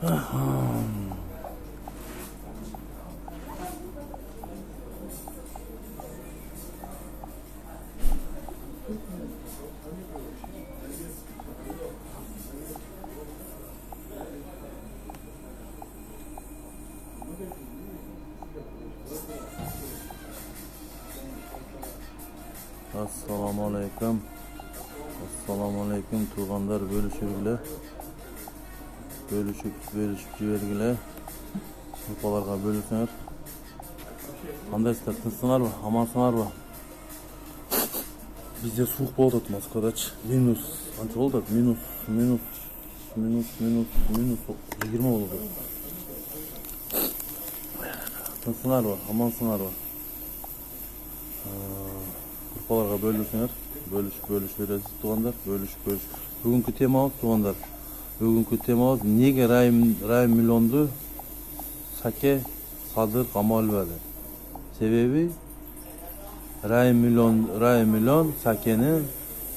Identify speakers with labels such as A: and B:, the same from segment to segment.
A: Assalamu alaikum. Assalamu alaikum tuğanlar, bölüşürgüle. Bölüşüp jibergile. Yuqalarga bölüsüңөр. Kandайсыздар, тынчсыңарбы, амансыңарбы? Бизде суук болуп атат Москвадачы. Минус канча болуп атат? Минус 20 болуп атат. Тынчсыңарбы, амансыңарбы? Yuqalarga bölüsüңөр. Bölüşüp бересиз туғандар, бөлüşүп. Бүгүнкү темабыз туғандар. Бүгүнкү темабыз неге Райым Миллонду Саке Садыр камалбады? Себеби Райым Миллон Сакенин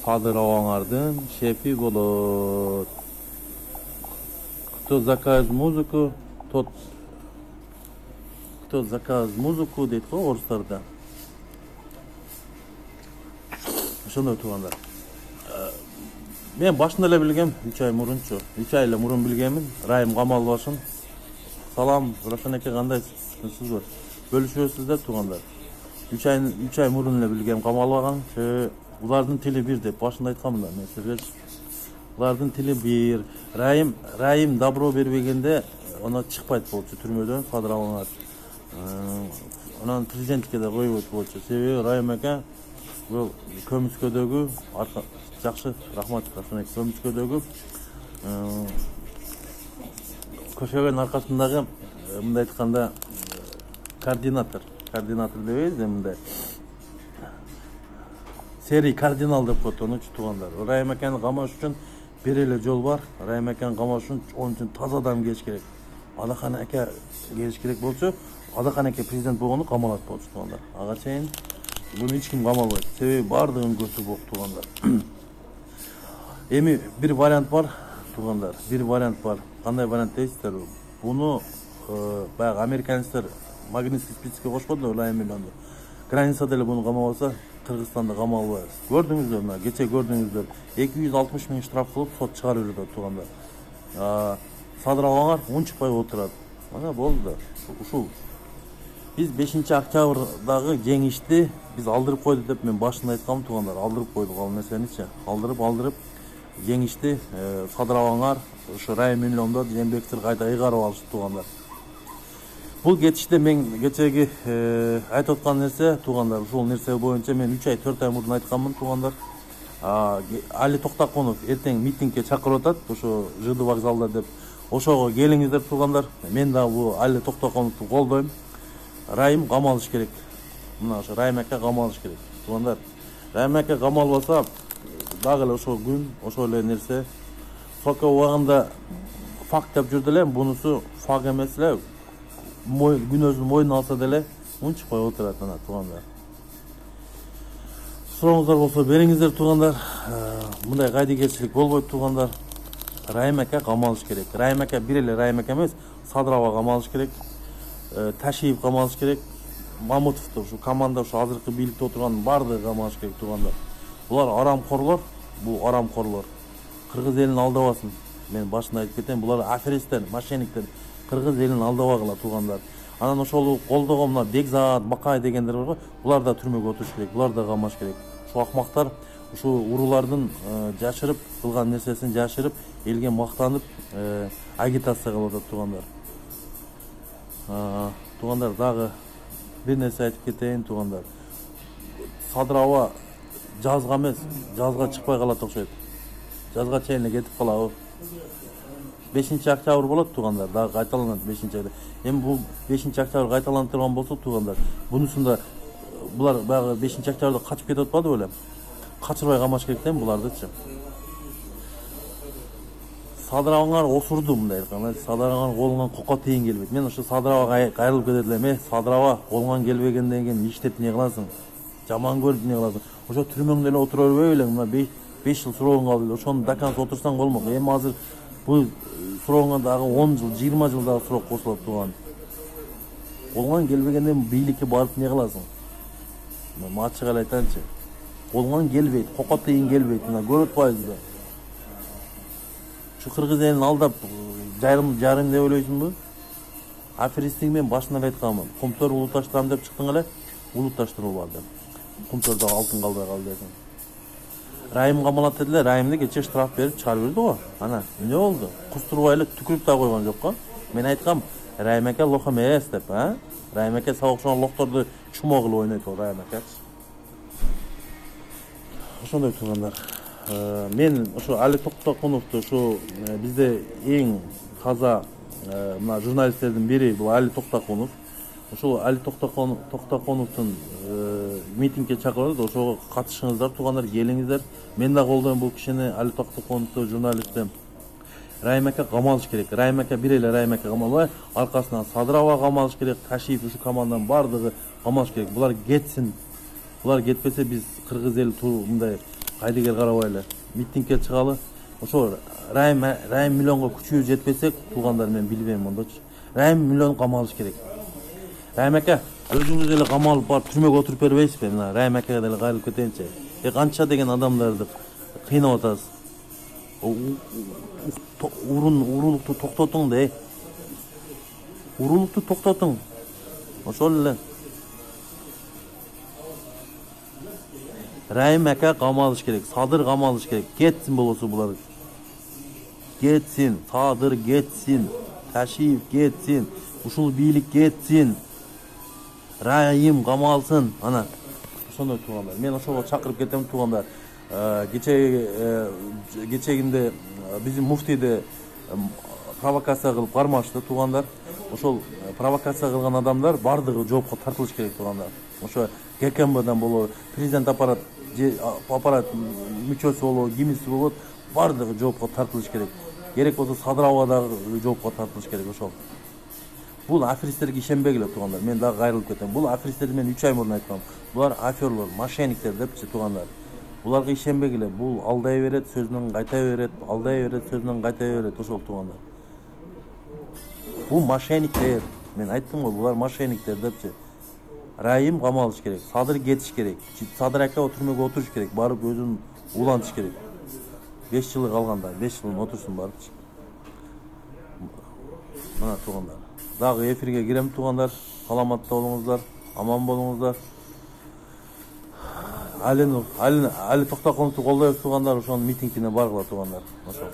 A: Садыр Аваңардын шепи болот. Кто заказывает музыку, дейт го орустарда. Ошондой туғандар. Мен башында эле билгем, 3 ай мурунчу. 3 ай эле мурун билгемин. Райым камалбашын. Салам, Рошан эке, кандайсыз? Тынчсызбы? Бөлүшөсүздөр туғандар. 3 ай мурун эле билгем камалбаган. Улардын тили бир деп башында айтканмын да мен силерге. Улардын тили бир. Райым добро бербегенде ана чыкпайт болчу түрмөдөн, Садыр Аваңар. Анан президентке да койбойт болчу. Себеби Райым эке бул Көмүскөдөгү жакшы, рахмат, Көмүскөдөгү көшөгөнүн аркасындагы мындай айтканда координатор дебейбиз, мындай серий кардинал деп коет онучу туғандар. Райым экени камаш үчүн бир эле жол бар. Райым экени камаш үчүн onun үчүн таза адам келиш керек. Адахан эке келиш керек болчу, Адахан эке президент болгондо камалат болчу туғандар. Ага чейин буну эч ким камалбайт. Себеби бардыгын көсү бок туғандар. Эми бир вариант бар туғандар. Кандай вариант дейсиздер? Буну баягы американецтер Магнитский списокко кошподу Райым Миллонду. Границада эле буну камабаса, Кыргызстанда камалбайбыз. Көрдүңүздөр, мына кече көрдүңүздөр. 260 000 штраф кылып сот чыгарып жүрөт туғандар. Садыр Аваңар унчукпай отурат. Мына болду да. Ушул биз 5-октябрдагы жеңишти биз алдырып койдук деп мен башында айткам туғандар. Алдырып койдук ал нерсеничи. Алдырып жеңишти Садыр Аваңар ушу Райым Миллондо Жээнбековдер кайта ыйгарып алышты туғандар. Бул кетиште мен кечеги айтып аткан нерсе туғандар, ушул нерсе боюнча мен 3 ай 4 ай мурун айтканмын туғандар. Али Токтакунов эртең митингге чакырып атат, ошо ЖД вокзалда деп. Ошого келиңиздер туғандар. Мен да бул Али Токтакуновду колдойм. Райым камалыш керек. Мына ошо Райым эке камалыш керек туғандар. Райым эке камалбаса дагы эле ошол күн, ошол эле нерсе. Сока убагында факт деп жүрдү эле, бунусу фак эмес эле. Күнөөсүн мойнуна алса деле унчукпай отурат ана туғандар. Сурооңуздар болсо бериңиздер туғандар. Мындай кайдыгерчилик болбойт туғандар. Райым эке камалыш керек. Райым эке бир эле Райым эке эмес, Садыр Аба камалыш керек. Ташиев камалыш керек. Мамутовду ушу команда ушу азыркы бийликте отурган бардыгы камалыш керек туғандар. Булар арамкорлор, бул арамкорлор. Кыргыз элин алдабасын. Мен башында айтып кетем, булар аферисттер, мошенниктер. Кыргыз элин алдабагыла туғандар. Анан ошол колдогон мына Бекзат, Бакай дегендер бар го, булар да түрмөгө отуруш керек, булар да камаш керек. Ушул акмактар ушу уруулардын жашырып кылган нерсесин жашырып, элге мактанып, агитация кылып атат туғандар. Туғандар, дагы бир нерсе айтып кетейин туғандар. Садыр Аба жазга эмес, жазга чыкпай калат окшойт. Жазга чейин кетип калабы. 5-октябрь болот туғандар, дагы кайталанат 5-октябрь. Эми бул 5-октябрь кайталанып турган болсо туғандар, бунусунда булар баягы 5-октябрда качып кетип атпады беле? Качырбай камаш керек да булардычы. Садыр Аваңар осурду мындай айтканда. Садыр Аваңар колунан коко тейин келбейт. Мен ошо Садыр Абага кайрылып кетет элем. Садыр Аба колуңан келбегенден кийин иштеп эмне кыласың? Жаман көрүп эмне кыласың? Ошо түрмөңдө эле отура бербей элең. Мына 5 жыл сурооң калды. Ошону даканс отурсаң болмок. Эми азыр Бул сурооңо дагы 10 жыл 20 жыл дагы суроо кошулат тууган. Колуңан келбегенден бийликке барып не кыласың? Мен ачык эле айтайынчы. Колуңан келбейт, коко тыйын келбейт. Мына көрүп атпайсызбы? Şu Kırgız elini aldap жарым деп ойлойсуңбу? Аферисттиң мен башынан айтканмын. Кумтөр улуташтырам деп чыктың эле, улуташтырылбады деп. Кумтөрдө алтын калбай калды десең. Райым камалат дедилер, Райымды кече штраф берип чыгарып берди го. Ана, эмне болду? Кустурбай эле түкүрүп да койгон жок го. Мен айткам, Райым аке лох эмес деп, а? Райым аке сабакшан лохторду чумо кылып ойнойт го Райым аке. Ошондой туугандар. Мен ошо Али Токтокуновду ошо бизде эң таза мына журналисттердин бири бул Али Токтокунов. Ошол Али Токтокуновдун митингге чакырды, ошого катышыңыздар туугандар, келиңиздер. Мен да колдойм бул кишини, Али Токтокуновду, журналистти. Райым аке камалыш керек. Райым аке бир эле Райым аке камалбай, аркасынан Садырова камалыш керек, Ташиев ушу команданын бардыгы камалыш керек. Булар кетсин. Булар кетпесе биз кыргыз эли мындай кайдыгер карабайлы митингге чыгалы. Ошо Райым миллионго күчүбүз жетпесек, туугандар мен билбейм мондочу. Райым миллион камалыш керек. Райым аке, өзүңүз эле камалып барып түрмөгө отуруп бербейсизби? Мына Райым акеге деле кайрылып кетейинчи. Канча деген адамдарды кыйнап атасыз. Урулукту токтотуң да. Урулукту токтотуң. Ошол эле. Райым аке камалыш керек, Садыр камалыш керек. Кетсин болосу булар. Кетсин, Садыр кетсин, Ташиев кетсин, ушул бийлик кетсин. Райым камалсын. Ана, ошондой туугандар. Мен ошого чакырып кетем туугандар. Кечегинде биздин муфтийди провокация кылып кармашты туугандар. Ошол провокация кылган адамдар бардыгы жоопко тартылыш керек туугандар. Ошо ГКМБдан болобу, президент аппарат мүчөсү болобу, кимиси болот, бардыгы жоопко тартылыш керек. Керек болсо Садырова дагы жоопко тартылыш керек ошол. Бул аферисттерге ишенбегиле туугандар. Мен дагы кайрылып кетем. Бул аферисттерди мен 3 ай мурун айткам. Булар аферлор, мошенниктер депчи туугандар. Буларга ишенбегиле. Бул алдай берет, сөзүнөн кайтай берет, алдай берет, сөзүнөн кайтай берет ошол туугандар. Бул мошенниктер. Мен айттым го, булар мошенниктер депчи. Райым камалыш керек, Садыр кетиш керек. Садыр аке түрмөгө отуруш керек, барып өзүн улантыш керек. 5 жылы калганда, 5 жылын отурсун барыпчы. Мына туугандар. Дагы эфирге кирем туугандар. Саламатта болуңуздар, аман болуңуздар. Али Токтокуновду колдойбуз туугандар, ошонун митингине баргыла туугандар. Ошол.